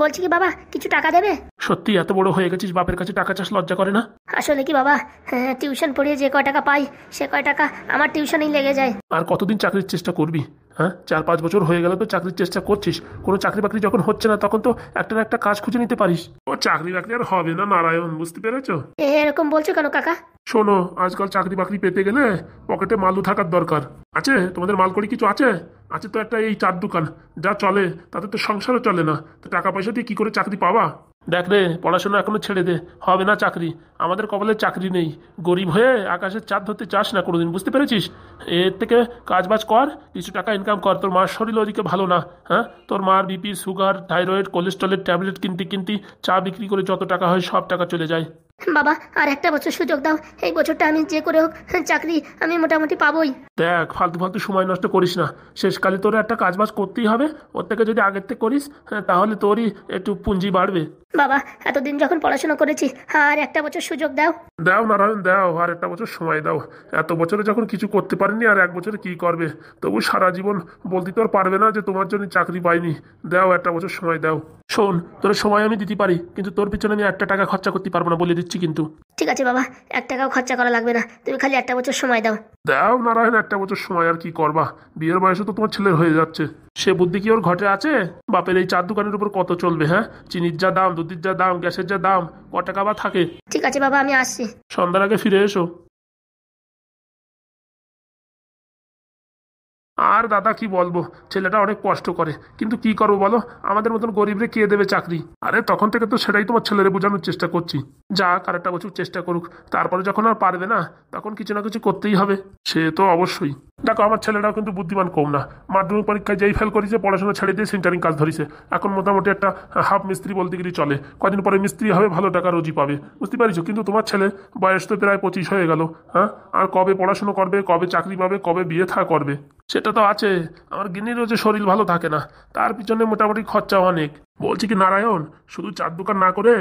বলছি কি বাবা, কিছু টাকা দেবে? সত্যি এত বড় হয়ে গেছিস, বাপের কাছে টাকা চাষ লজ্জা করে না? আসলে কি বাবা, টিউশন পড়িয়ে যে কয় টাকা পাই সে কয় টাকা আমার টিউশনেই লেগে যায়। আর কতদিন চাকরির চেষ্টা করবি? হ্যাঁ, 4-5 বছর হয়ে গেল তো চাকরির চেষ্টা করছিস, কোনো চাকরি বাকরি যখন হচ্ছে না তখন তো একটা না একটা কাজ খুঁজে নিতে পারিস। ও চাকরি বাকরি আর হবে না নারায়ণ, বুঝতে পেরেছো? এরকম বলছো কেন কাকা? শোনো, আজকাল চাকরি বাকরি পেতে গেলে পকেটে মালু থাকার দরকার আছে। তোমাদের মালকড়ি কিছু আছে? আছে তো একটা এই চার দোকান, যা চলে তাতে তো সংসারও চলে না, তো টাকা পয়সা দিয়ে কি করে চাকরি পাবা? দেখ রে, পড়াশোনা এখনো ছেড়ে দে, হবে না চাকরি। আমাদের কপালে চাকরি নেই, গরিব হয়ে আকাশের চাঁদ ধরতে চাস না কোনোদিন, বুঝতে পেরেছিস? এর থেকে কাজ বাজ কর, কিছু টাকা ইনকাম কর। তোর মার শরীর ওদিকে ভালো না, হ্যাঁ? তোর মার বিপি, সুগার, থাইরয়েড, কোলেস্ট্রলের ট্যাবলেট কিনতে কিনতে চা বিক্রি করে যত টাকা হয় সব টাকা চলে যায়। বাবা, আর একটা বছর সুযোগ দাও, এই বছরটা আমি যে করে হোক চাকরি আমি মোটামুটি পাবোই। দেখ, ফালতু ফালতু সময় নষ্ট করিস না, শেষকালে তোর একটা কাজ বাজ করতেই হবে। ওর থেকে যদি আগের থেকে করিস, তাহলে তোরই একটু পুঁজি বাড়বে। বাবা, এতদিন যখন পড়াশোনা করেছি, আর একটা বছর সুযোগ দাও। দাও নারায়ণ দাও, আর একটা বছর সময় দাও। এত বছরে যখন কিছু করতে পারেনি, আর এক বছরে কি করবে? তবু সারা জীবন বলতে তো আর পারবে না যে তোমার জন্য চাকরি পাইনি। দাও, একটা বছর সময় দাও। শোন, তোর সময় আমি দিতে পারি, কিন্তু তোর পিছনে আমি একটা টাকা খরচা করতে পারবো না, বলে দিচ্ছি কিন্তু। ঠিক আছে বাবা, 1 টাকাও খরচা করা লাগবে না, তুমি খালি একটা বছর সময় দাও। দাও নারায়ণ, একটা বছর সময়। আর কি করবা, বিয়ের বয়সে তো তোমার ছেলের হয়ে যাচ্ছে, সে বুদ্ধি কি ওর ঘটে আছে? বাপের এই চার দোকানের উপর কত চলবে? হ্যাঁ, চিনির যা দাম, দুধের যা দাম, গ্যাসের যা দাম, ক টাকা বা থাকে? ঠিক আছে বাবা, আমি আসছি। সন্ধ্যার আগে ফিরে এসো। আর দাদা কি বলবো, ছেলেটা অনেক কষ্ট করে, কিন্তু কি করবো বলো, আমাদের মতন গরিবরে কে দেবে চাকরি? আরে তখন থেকে তো সেটাই তোমার ছেলেরে বোঝানোর চেষ্টা করছি, যাক আর একটা বছর চেষ্টা করুক, তারপরে যখন আর পারবে না তখন কিছু না কিছু করতেই হবে। সে তো অবশ্যই। দেখো, আমার ছেলেটাও কিন্তু বুদ্ধিমান কম না, মাধ্যমিক পরীক্ষায় যেই ফেল করেছে পড়াশোনা ছেড়ে দিয়ে সেন্টারিং কাজ ধরেছে। এখন মোটামুটি একটা হাফ মিস্ত্রি বলতে গেলে চলে, কদিন পরে মিস্ত্রি হবে, ভালো টাকা রোজি পাবে, বুঝতে পারছো? কিন্তু তোমার ছেলে বয়স তো প্রায় 25 হয়ে গেল, হ্যাঁ, আর কবে পড়াশোনা করবে, কবে চাকরি পাবে, কবে বিয়ে থা করবে? সেটা তো আছে। আমার গিন্নিরও যে শরীর ভালো থাকে না, তার পিছনে মোটামুটি খরচা অনেক। বলছি কি নারায়ণ, শুধু চার দোকান না করে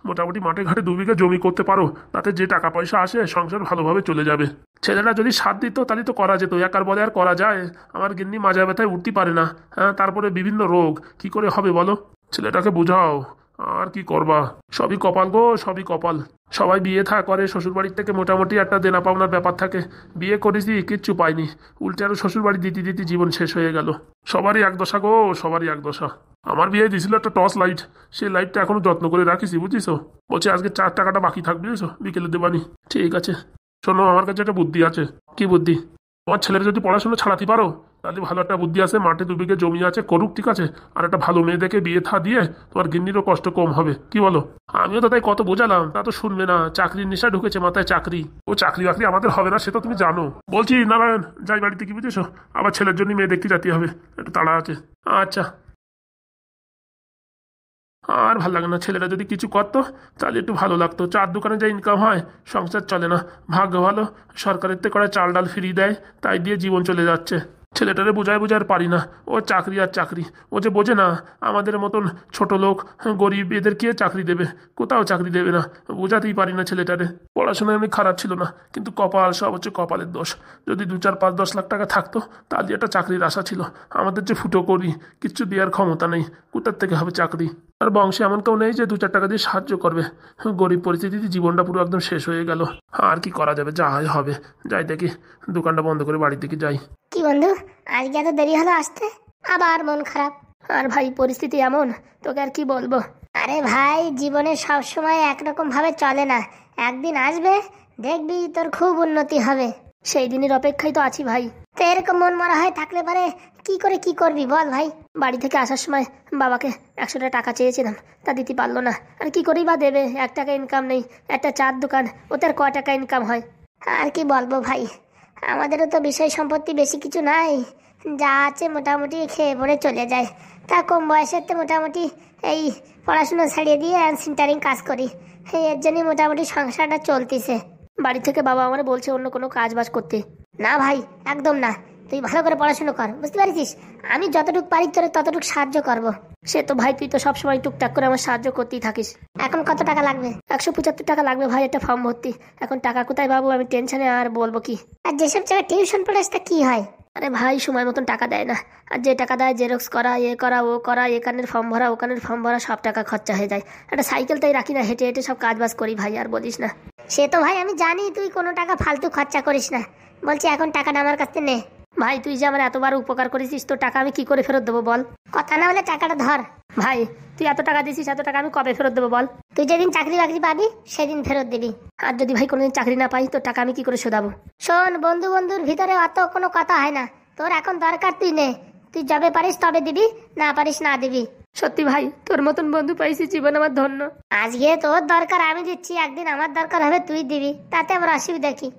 মোটামুটি মাঠে ঘাটে 2 বিঘা জমি করতে পারো, তাতে যে টাকা পয়সা আসে সংসার ভালোভাবে চলে যাবে। ছেলেরা যদি সাথ দিত তাহলে তো করা যেত, একার বলে আর করা যায়? আমার গিন্নি মাজা ব্যথায় উঠতে পারে না, হ্যাঁ, তারপরে বিভিন্ন রোগ, কি করে হবে বলো? ছেলেটাকে বুঝাও। আর কি করবা, সবই কপাল গো, সবই কপাল। সবাই বিয়ে থা করে, শ্বশুরবাড়ির থেকে মোটামুটি একটা দেনা পাওনার ব্যাপার থাকে। বিয়ে করেছি, কিচ্ছু পাইনি, উল্টে আরো শ্বশুরবাড়ি দিতে দিতে জীবন শেষ হয়ে গেল। সবারই এক দশা গো, সবারই এক দশা। আমার বিয়ে দিয়েছিল একটা টর্চ লাইট, সেই লাইটটা এখনো যত্ন করে রাখিছি, বুঝিস? বলছে আজকে 4 টাকাটা বাকি থাকবে, বুঝছো, বিকেলে দেবানি। ঠিক আছে, শোনো, আমার কাছে একটা বুদ্ধি আছে। কি বুদ্ধি? তোমার ছেলের যদি পড়াশোনা ছাড়াতে পারো, তাহলে ভালো একটা বুদ্ধি আছে, মাঠে 2 বিঘে জমি আছে, করুক, ঠিক আছে? আর একটা ভালো মেয়ে দেখে বিয়ে থা দিয়ে তোমার গিন্নিরও কষ্ট কম হবে, কি বলো? আমিও তো তাই কত বোঝালাম, তা তো শুনবে না, চাকরির নেশা ঢুকেছে মাথায়, চাকরি। ও চাকরি বাকরি আমাদের হবে না, সে তো তুমি জানো। বলছি নারায়ণ, যাই বাড়িতে, কি বুঝেছো? আবার ছেলের জন্য মেয়ে দেখতে যেতে হবে, একটু তাড়া আছে। আচ্ছা। আর ভাল লাগে না, ছেলেটা যদি কিছু করতো তাহলে একটু ভালো লাগতো। চার দোকানে যা ইনকাম হয় সংসার চলে না, ভাগ্য ভালো সরকারের থেকে করে চাল ডাল ফ্রি দেয়, তাই দিয়ে জীবন চলে যাচ্ছে। ছেলেটারে বুঝায় বুঝায় আর পারি না, ও চাকরি আর চাকরি, ও যে বোঝে না আমাদের মতন ছোট লোক গরিব এদের কে চাকরি দেবে, কোথাও চাকরি দেবে না, বোঝাতেই পারি না ছেলেটারে। পড়াশোনায় আমি খারাপ ছিল না, কিন্তু কপাল, সব হচ্ছে কপালের দোষ। যদি 2, 4, 5, 10 লাখ টাকা থাকতো তাহলে একটা চাকরির আশা ছিল। আমাদের যে ফুটো করি, কিচ্ছু দেওয়ার ক্ষমতা নেই, কোথার থেকে হবে চাকরি? আর বংশে এমন কেউ নেই যে 2, 4 টাকা দিয়ে সাহায্য করবে। গরিব পরিস্থিতিতে জীবনটা পুরো একদম শেষ হয়ে গেল। আর কি করা যাবে, যা হয় হবে। যাই দেখি, দোকানটা বন্ধ করে বাড়ির দিকে যাই। কি বন্ধু, আজকে এত দেরি হলো আসতে? আবার মন খারাপ? আর ভাই পরিস্থিতি এমন, তোকে আর কি বলবো। আরে ভাই, জীবনে সব সময় একরকম ভাবে চলে না, একদিন আসবে দেখবি তোর খুব উন্নতি হবে। সেই দিনের অপেক্ষায় তো আছি ভাই। তো এরকম মন মরা হয়ে থাকলে পারে কি করে কি করবি বল ভাই? বাড়ি থেকে আসার সময় বাবাকে 100 টাকা চেয়েছিলাম, তা দিতে পারলো না। আর কি করেই বা দেবে, 1 টাকা ইনকাম নেই, একটা চার দোকান, ওতে আর কয় টাকা ইনকাম হয়? আর কি বলবো ভাই, আমাদেরও তো বিষয় সম্পত্তি বেশি কিছু নাই, যা আছে মোটামুটি খেয়ে পড়ে চলে যায়। তা কম বয়সের তো মোটামুটি এই পড়াশোনা ছাড়িয়ে দিয়ে সেন্টারিং কাজ করি, এর জন্যই মোটামুটি সংসারটা চলতেছে। বাড়ি থেকে বাবা আমার বলছে অন্য কোনো কাজ বাজ করতে। না ভাই, একদম না, তুই ভালো করে পড়াশোনা কর, বুঝতে পারছিস? আমি যতটুকু পারি তোর ততটুকু সাহায্য করব। সে তো ভাই, তুই তো সবসময় টুকটাক করে আমার সাহায্য করতেই থাকিস। এখন কত টাকা লাগবে? 175 টাকা লাগবে ভাই, একটা ফর্ম ভর্তি। এখন টাকা কোথায় পাবো, আমি টেনশনে আর বলবো কি। আর যেসব জায়গায় টিউশন পড়াস তা কি হয়? আরে ভাই সময় মতন টাকা দেয় না, আর যে টাকা দেয় জেরক্স করা এ করা ও করা, এখানের ফর্ম ভরা ওখানের ফর্ম ভরা, সব টাকা খরচা হয়ে যায়। একটা সাইকেল তাই রাখি না, হেঁটে হেঁটে সব কাজ বাজ করি ভাই, আর বলিস না। সে তো ভাই আমি জানি তুই কোনো টাকা ফালতু খরচা করিস না, বলছি এখন টাকাটা আমার কাছে নে। ভাই তুই যে আমার এতবার উপকার করেছিস, তোর টাকা আমি কি করে ফেরত দেবো বল? কথা না হলে টাকাটা ধর। ভাই তুই এত টাকা দিছিস, এত টাকা আমি কবে ফেরত দেবো বল? তুই যেদিন চাকরি বাকরি পাবি সেদিন ফেরত দিবি। আর যদি ভাই কোনোদিন চাকরি না পাই, তোর টাকা আমি কি করে শোধাবো? শোন, বন্ধু বন্ধুর ভিতরে অত কোনো কথা হয় না। তোর এখন দরকার তুই নে, তুই যবে পারিস তবে দিবি, না পারিস না দিবি। সত্যি ভাই তোর মতন বন্ধু পাইছি, জীবন আমার ধন্য। আজকে তোর দরকার আমি দিচ্ছি, একদিন আমার দরকার হবে তুই দিবি, তাতে আমার অসুবিধা কি?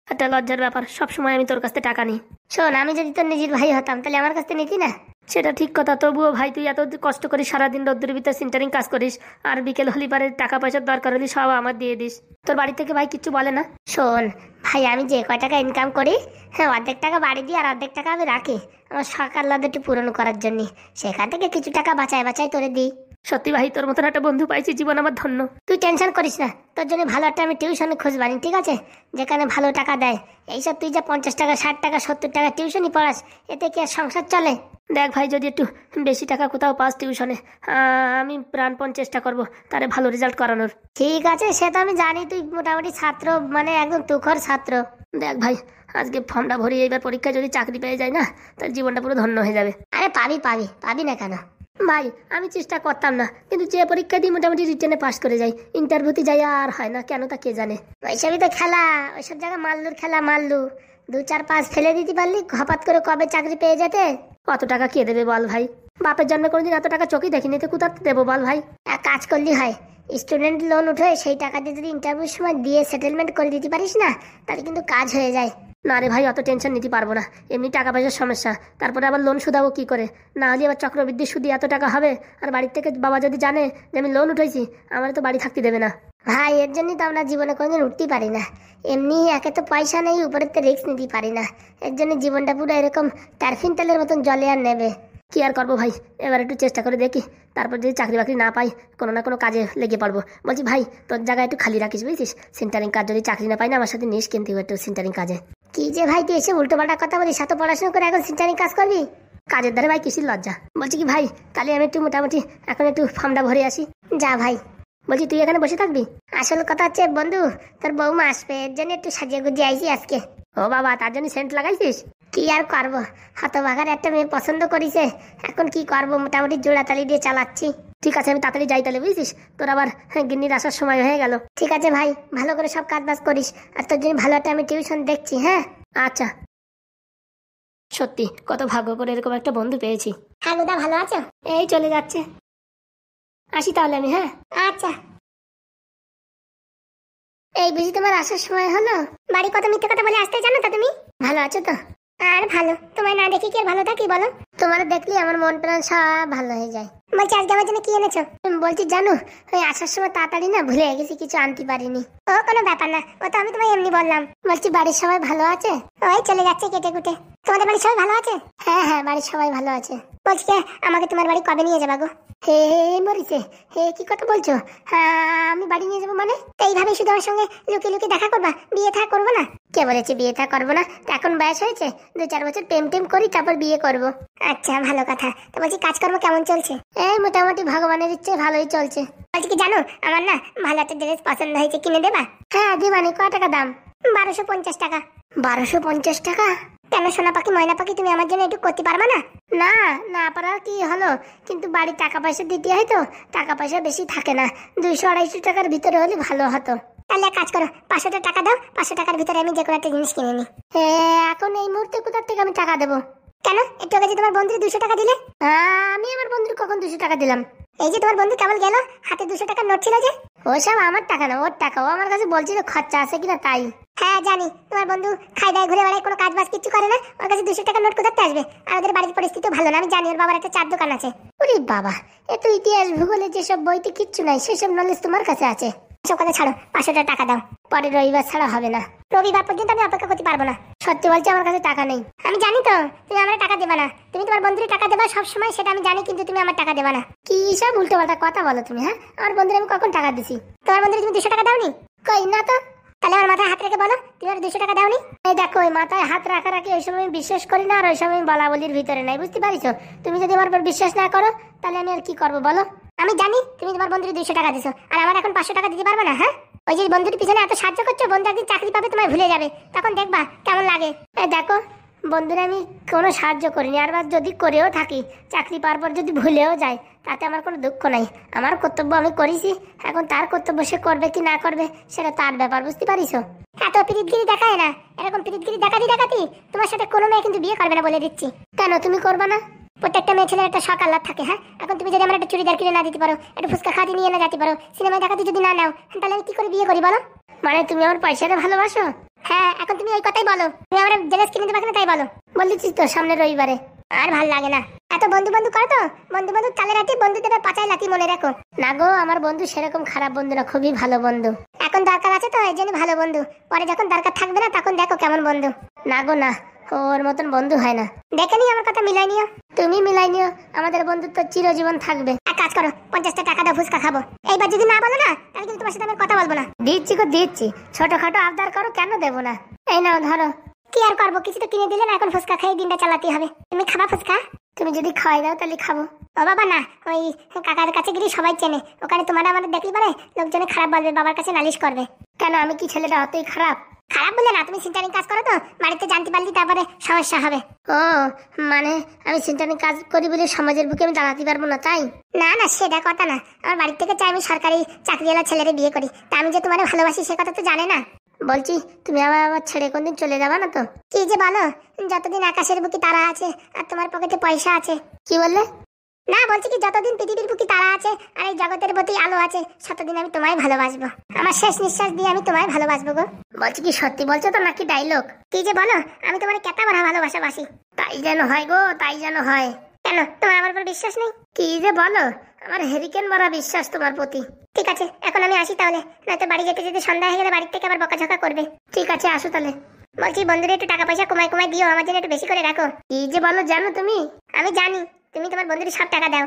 একটা লজ্জার ব্যাপার, সবসময় আমি তোর কাছ থেকে টাকা নিই। শোন, আমি যদি তোর নিজের ভাই হতাম তাহলে আমার কাছ থেকে নিতি না? সেটা ঠিক কথা, তবুও ভাই তুই এত কষ্ট করিস, সারাদিন রোদ্দুর ভিতরে সিন্টারিং কাজ করিস, আর বিকেল হলি পারে টাকা পয়সার দরকার হলে সব আমার দিয়ে দিস। তোর বাড়ি থেকে ভাই কিচ্ছু বলে না? শোন ভাই, আমি যে কয় টাকা ইনকাম করি, হ্যাঁ অর্ধেক টাকা বাড়ি দিই আর অর্ধেক টাকা আমি রাখি আমার সকাল একটু পূরণ করার জন্য। সেখান থেকে কিছু টাকা বাঁচায় বাঁচায় তোরে দিই। সত্যি ভাই তোর মতন একটা বন্ধু পাইছি, জীবন আমার ধন্য। তুই টেনশন করিস না, তোর জন্য ভালো একটা আমি টিউশনে খোঁজ বানি, ঠিক আছে? যেখানে ভালো টাকা দেয়। এইসব তুই যা 50 টাকা 60 টাকা 70 টাকা টিউশনই পড়াস, এতে কি আর সংসার চলে? দেখ ভাই, যদি একটু বেশি টাকা কোথাও পাস টিউশনে, আমি প্রাণপণ চেষ্টা করব তারে ভালো রেজাল্ট করানোর। ঠিক আছে, সে তো আমি জানি তুই মোটামুটি ছাত্র, মানে একদম তুখর ছাত্র। দেখ ভাই, আজকে ফর্মটা ভরি, এইবার পরীক্ষায় যদি চাকরি পেয়ে যায় না, তার জীবনটা পুরো ধন্য হয়ে যাবে। আরে পাবি পাবি, পাবি না কেন? ভাই আমি চেষ্টা করতাম না, কিন্তু যে পরীক্ষা দিয়ে মোটামুটি রিটেনে পাস করে যাই, ইন্টারভিউতে যাই আর হয় না কেন, তা কে জানে। ওইসবই তো খেলা, ওইসব জায়গায় মাল্লুর খেলা, মাল্লু 2-4 পাস ফেলে দিতে পারলি, হঠাৎ করে কবে চাকরি পেয়ে যেতে। কত টাকা কে দেবে বল ভাই? বাপের জন্মে কোনোদিন এত টাকা চোখে দেখিনি, তো কোথা দেবো বল ভাই? এক কাজ করলি হয়, স্টুডেন্ট লোন উঠে সেই টাকা দিয়ে যদি ইন্টারভিউর সময় দিয়ে সেটেলমেন্ট করে দিতে পারিস না, তাহলে কিন্তু কাজ হয়ে যায়। না রে ভাই, অত টেনশন নিতে পারবো না, এমনি টাকা পয়সার সমস্যা, তারপরে আবার লোন শুধাবো কি করে? না হলে আবার চক্রবৃদ্ধি সুদি এত টাকা হবে, আর বাড়ির থেকে বাবা যদি জানে যে আমি লোন উঠেছি, আমার তো বাড়ি থাকতে দেবে না। ভাই এর জন্যই তো আমরা জীবনে কোনোদিন উঠতেই পারি না। এমনি একে তো পয়সা নেই, উপরের তো রিস্ক নিতে পারি না। এর জন্য জীবনটা পুরো এরকম টারফিন তেলের মতন জলে আর নেবে। কি আর করবো ভাই, এবার একটু চেষ্টা করে দেখি, তারপর যদি চাকরি বাকরি না পাই, কোনো না কোনো কাজে লেগে পড়বো। বলছি ভাই, তোর জায়গায় একটু খালি রাখিস বুঝছিস, সেন্টারিং কাজ যদি চাকরি না পাই না, আমার সাথে নিস কিন্তু একটু সেন্টারিং কাজে। কি যে ভাই তুই এসে উল্টো পাল্টা কথা বলিস, সাথে পড়াশোনা করে এখন সেন্টারিং কাজ করবি? কাজের দ্বারা ভাই কিসির লজ্জা? বলছি কি ভাই, তাহলে আমি একটু মোটামুটি এখন একটু ফর্মটা ভরে আসি। যা ভাই। বলছি তুই এখানে বসে থাকবি? আসল কথা হচ্ছে বন্ধু, তোর বৌমা আসবে, এর জন্য একটু সাজিয়ে গুজিয়ে আইছি আজকে। ও বাবা, তার জন্য সেন্ট লাগাইছিস? কি আর করবো, হতভাগার একটা মেয়ে পছন্দ করিছে, এখন কি করবো, মোটামুটি জোড়াতালি দিয়ে চালাচ্ছি। ঠিক আছে, আমি তাড়াতাড়ি যাই তাহলে, বুঝছিস? তোর আবার গিন্নির আসার সময় হয়ে গেল। ঠিক আছে ভাই, ভালো করে সব কাজ বাজ করিস, আর তোর জন্য ভালো একটা আমি টিউশন দেখছি। হ্যাঁ আচ্ছা। সত্যি কত ভাগ্য করে এরকম একটা বন্ধু পেয়েছি। হ্যাঁ গুদা, ভালো আছো? এই চলে যাচ্ছে, আসি তাহলে আমি। হ্যাঁ আচ্ছা। এই বুঝি তোমার আসার সময় হলো? বাড়ি কত মিথ্যে কথা বলে আসতে জানো তো তুমি? ভালো আছো তো? আর ভালো, তোমায় না দেখি কি আর ভালো থাকি বলো? তোমার দেখলি আমার মন প্রাণ সব ভালো হয়ে যায়। বলছি আজকে আমার জন্য কি এনেছো? বলছি জানো, ওই আসার সময় তাড়াতাড়ি না ভুলে গেছি, কিছু আনতে পারিনি। ও কোনো ব্যাপার না, ও তো আমি তোমায় এমনি বললাম। বলছি বাড়ির সবাই ভালো আছে? ওই চলে যাচ্ছে কেটে কুটে। তোমাদের বাড়ির সবাই ভালো আছে? হ্যাঁ হ্যাঁ, বাড়ির সবাই ভালো আছে। বলছি কে, আমাকে তোমার বাড়ি কবে নিয়ে যাবা গো? হে হে মরিছে, হে কি কথা বলছো? হ্যাঁ আমি বাড়ি নিয়ে যাবো মানে? এইভাবে শুধু আমার সঙ্গে লুকিয়ে লুকিয়ে দেখা করবা, বিয়ে থা করবো না? কে বলেছে বিয়ে থা করবো না? এখন বয়স হয়েছে, 2-4 বছর প্রেম টেম করি তারপর বিয়ে করবো। আচ্ছা ভালো কথা। তো বলছি কাজকর্ম কেমন চলছে? এই মোটামুটি ভগবানের ইচ্ছে ভালোই চলছে। বলছি কি জানো, আমার না ভালো একটা ড্রেস পছন্দ হয়েছে, কিনে দেবা? হ্যাঁ দিবানি। কয় টাকা দাম? 1250 টাকা। 1250 টাকা? কেন সোনা পাখি ময়না পাখি, তুমি আমার জন্য একটু করতে পারবা না? না না পারার কি হলো, কিন্তু বাড়ির টাকা পয়সা দিতে হয় তো, টাকা পয়সা বেশি থাকে না, 200-250 টাকার ভিতরে হলে ভালো হতো। তাহলে এক কাজ করো, 500 টাকা দাও, 500 টাকার ভিতরে আমি যে কোনো একটা জিনিস কিনে নিই। এখন এই মুহূর্তে কোথা থেকে আমি টাকা দেবো? কেন, একটু আগে যে তোমার বন্ধুর 200 টাকা দিলে? আমি আমার বন্ধুর কখন 200 টাকা দিলাম? এই যে তোমার বন্ধু কেবল গেল, হাতে 200 টাকার নোট ছিল যে। ওসব আমার টাকা না, ওর টাকা। ও আমার কাছে বলছিল খরচা আছে কিনা তাই। হ্যাঁ জানি, তোমার বন্ধু খাই দায় ঘুরে বেড়ায়, কোনো কাজ বাজ কিছু করে না, ওর কাছে 200 টাকার নোট কোথাতে আসবে? আর ওদের বাড়ির পরিস্থিতি ভালো না, আমি জানি। ওর বাবার একটা চার দোকান আছে। ওরে বাবা, এত ইতিহাস ভূগোলে যেসব বইতে কিচ্ছু নাই, সেসব নলেজ তোমার কাছে আছে। সব কথা ছাড়ো, 500 টাকা দাও, পরে রবিবার ছাড়া হবে না। রবিবার পর্যন্ত আমি অপেক্ষা করতে পারবো না। সত্যি বলছি, আমার কাছে টাকা নেই। আমি জানি তো তুমি আমার টাকা দেবা না, তুমি তোমার বন্ধুর টাকা দেবা সবসময়, সেটা আমি জানি, কিন্তু তুমি আমার টাকা দেবা না। কি সব উল্টো পাল্টা কথা বলো তুমি? হ্যাঁ, আমার বন্ধুর আমি কখন টাকা দিছি? তোমার বন্ধুর তুমি 200 টাকা দাওনি? কই না তো। তাহলে আমার মাথায় হাত রেখে বলো তুমি আর 200 টাকা দাওনি। এই দেখো ওই মাথায় হাত রাখি ওই সময় আমি বিশ্বাস করি না, আর ওই সময় আমি বলা বলির ভিতরে নাই, বুঝতে পারিছো? তুমি যদি আমার উপর বিশ্বাস না করো তাহলে আমি আর কি করবো বলো? আমি জানি তুমি তোমার বন্ধুকে 200 টাকা দিছো, আর আমার এখন 500 টাকা দিতে পারবে না? হ্যাঁ, ওই যে বন্ধুর পিছনে এত সাহায্য করছো, বন্ধু একদিন চাকরি পাবে তোমায় ভুলে যাবে, তখন দেখবা কেমন লাগে। এই দেখো বন্ধুরা আমি কোনো সাহায্য করিনি, আর যদি করেও থাকি চাকরি পাওয়ার পর যদি ভুলেও যায় তাতে আমার কোনো দুঃখ নাই। আমার কর্তব্য আমি করেছি, এখন তার কর্তব্য সে করবে কি না করবে সেটা তার ব্যাপার, বুঝতে পারিছো? এত পিরিতগিরি দেখায় না, এরকম পিরিতগিরি দেখাতি তোমার সাথে কোনো মেয়ে কিন্তু বিয়ে করবে না বলে দিচ্ছি। কেন তুমি করবে না? প্রত্যেকটা মেয়ে ছেলের একটা শখ আহ্লাদ থাকে। হ্যাঁ, এখন তুমি যদি আমার একটা চুড়িদার কিনে না দিতে পারো, একটা ফুচকা খাতে নিয়ে না যেতে পারো, সিনেমায় দেখাতে যদি না নাও, তাহলে আমি কি করে বিয়ে করি বলো? মানে তুমি আমার পয়সাটা ভালোবাসো? হ্যাঁ, এখন তুমি ওই কথাই বলো, তুমি আমার ড্রেস কিনে দেবে না তাই বলো। বলেছিস তো সামনে রবিবারে। আর ভাল লাগে না এত বন্ধু করো তো, বন্ধু চালে রাখি, বন্ধু দেবে পাচায় লাথি, মনে রাখো। না গো, আমার বন্ধু সেরকম খারাপ বন্ধু না, খুবই ভালো বন্ধু। এখন দরকার আছে তো এই জন্য ভালো বন্ধু, পরে যখন দরকার থাকবে না তখন দেখো কেমন বন্ধু। না গো না, ওর মতন বন্ধু হয় না। দেখে নিও আমার কথা মিলাই নিও, তুমি মিলাই নিও, আমাদের বন্ধুত্ব চিরজীবন থাকবে। এক কাজ করো, 50টা টাকা দাও, ফুচকা খাবো। এইবার যদি না বলো না তাহলে কিন্তু তোমার সাথে আমি কথা বলবো না। দিচ্ছি গো দিচ্ছি, ছোটখাটো আবদার করো, কেন দেবো না? এই নাও ধরো। কি আর করবো, কিছু তো কিনে দিলে না, এখন ফুচকা খাই দিনটা চালাতে হবে। তুমি খাবা ফুচকা? তুমি যদি খাওয়াই দাও তাহলে খাবো। ও বাবা না, ওই কাকার কাছে গিয়ে সবাই চেনে, ওখানে তোমার আমাদের দেখলি পারে লোকজনে খারাপ বলবে, বাবার কাছে নালিশ করবে। কেন, আমি কি ছেলেটা অতই খারাপ? খারাপ বলে না, তুমি সেন্টারিং কাজ করো তো, বাড়িতে জানতে পারলি তারপরে সমস্যা হবে। ও মানে আমি সেন্টারিং কাজ করি বলে সমাজের বুকে আমি দাঁড়াতে পারবো না তাই? না না, সেটা কথা না, আমার বাড়ি থেকে চাই আমি সরকারি চাকরিওয়ালা ছেলেরে বিয়ে করি, তা আমি যে তোমার ভালোবাসি সে কথা তো জানে না। বলছি তুমি আমার ছেড়ে কোনদিন চলে যাবা না তো? কি যে বলো, যতদিন আকাশের বুকে তারা আছে আর তোমার পকেটে পয়সা আছে। কি বললে? না, বলছি কি যতদিন পৃথিবীর বুকে তারা আছে আর এই জগতের প্রতি আলো আছে ততদিন আমি তোমায় ভালোবাসবো, আমার শেষ নিঃশ্বাস দিয়ে আমি তোমায় ভালোবাসবো গো। বলছি কি সত্যি বলছো তো নাকি ডায়লগ? কি যে বলো, আমি তোমার কেতা ভরা ভালোবাসি। তাই যেন হয় গো, তাই যেন হয়। কেন, তোমার আমার উপর বিশ্বাস নেই? কি যে বলো, আমার হেরিকেন ভরা বিশ্বাস তোমার প্রতি। ঠিক আছে, এখন আমি আসি তাহলে, নয়তো বাড়ি যেতে যেতে সন্ধ্যা হয়ে গেলে বাড়ির থেকে আবার বকাঝকা করবে। ঠিক আছে, আসো তাহলে। বলছি বন্ধুরা একটু টাকা পয়সা কমাই দিও, আমার জন্য একটু বেশি করে রাখো। কি যে বলো জানো তুমি? আমি জানি, তুমি তোমার বন্ধুদের সব টাকা দাও।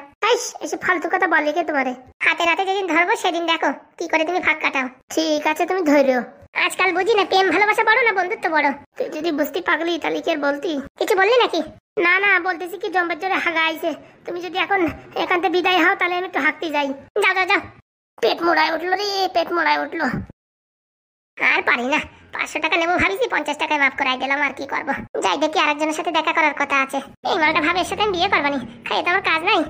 এসব ফালতু কথা বলে কে তোমারে? হাতে রাতে যেদিন ধরবো সেদিন দেখো কি করে তুমি ভাগ কাটাও। ঠিক আছে, তুমি ধরো। আজকাল বুঝি না প্রেম ভালোবাসা বড় না বন্ধুত্ব বড়। তুই যদি বুঝতে পাগলি তাহলে কি আর বলতি? কিছু বললি নাকি? না না, বলতেছি কি জম্বের জোরে হাগা আইছে, তুমি যদি এখন এখান থেকে বিদায় হও তাহলে আমি একটু হাঁকতে যাই। যাও। পেট মোড়ায় উঠলো রে, পেট মোড়ায় উঠলো। আর পারি না, 500 টাকা নেবো ভাবিছি, 50 টাকায় মাফ করাই দিলাম, আর কি করবো। যাই দেখি, আরেকজনের সাথে দেখা করার কথা আছে। এই মালটা ভাবে এর সাথে আমি বিয়ে করবানি, খাই তো আমার কাজ নাই।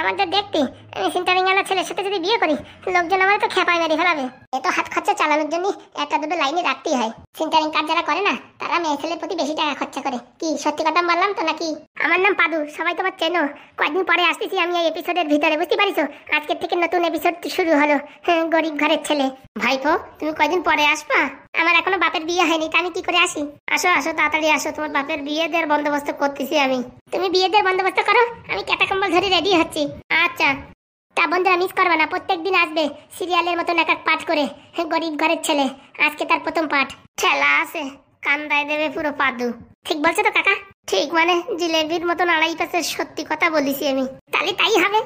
আমার যা দেখতে, আমি সেন্টারিং ওয়ালা ছেলের সাথে যদি বিয়ে করি লোকজন আমার তো খেপায় মেরে ফেলাবে। এ তো হাত খরচা চালানোর জন্য একটা দুটো লাইনে রাখতেই হয়। সেন্টারিং কাজ যারা করে না তারা মেয়ে ছেলের প্রতি বেশি টাকা খরচা করে। কি সত্যি কথা বললাম তো নাকি? আমার নাম পাদু, সবাই তোমার চেনো। কয়েকদিন পরে আসতেছি আমি এই এপিসোডের ভিতরে, বুঝতে পারিছো? আজকের থেকে নতুন এপিসোড শুরু হলো। গরিব ঘরের ছেলে। ভাইপো তুমি কয়দিন পরে আসবা? আমার এখনো বাপের বিয়ে হয়নি, তা আমি কি করে আসি? আসো তাড়াতাড়ি আসো, তোমার বাপের বিয়ে দেওয়ার বন্দোবস্ত করতেছি আমি। তুমি বিয়ে দেওয়ার বন্দোবস্ত করো, আমি ক্যাটা কম্বল ধরে রেডি হচ্ছি। আচ্ছা, তা বন্ধুরা মিস করবে না, প্রত্যেকদিন আসবে সিরিয়ালের মতন এক এক পাঠ করে। গরিব ঘরের ছেলে, আজকে তার প্রথম পাঠ। ঠেলা আছে, কান্দায় দেবে পুরো পাদু। ঠিক বলছো তো কাকা? ঠিক মানে জিলেবির মতন 2.5 সত্যি কথা বলিছি আমি, তাহলে তাই হবে।